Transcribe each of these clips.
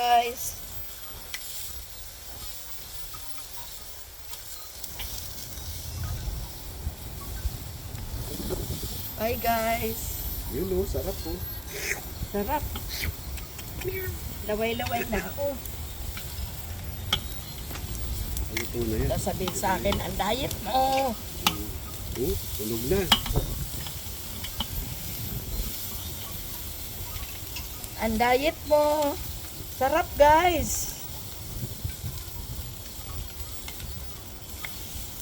guys. Hi guys. Yun o, sarap po. Sarap. Laway-laway na ako. Luto na yan. Sasabihin sa akin, ang diet mo. Tulog na. Ang diet mo. Sarap guys.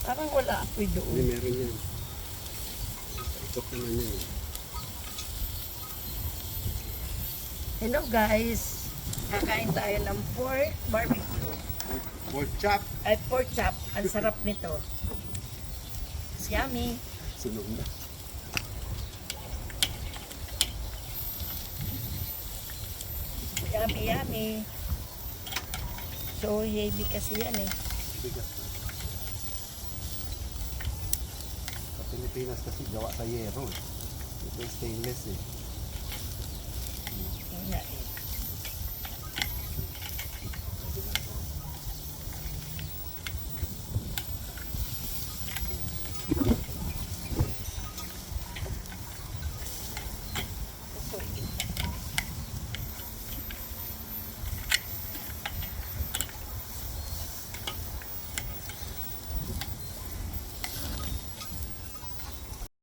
Parang wala apoy Hindi, doon. meron yan. Ikot naman yan. Hello guys. Kakain tayo ng pork barbecue. Pork chop. Ay, pork chop. Ang sarap nito. It's yummy. Sunog na. Yummy, yummy. So heavy kasi yan eh. Bigat na. Sa Pilipinas kasi gawa sa yero. Ito stainless eh. Yun nga eh.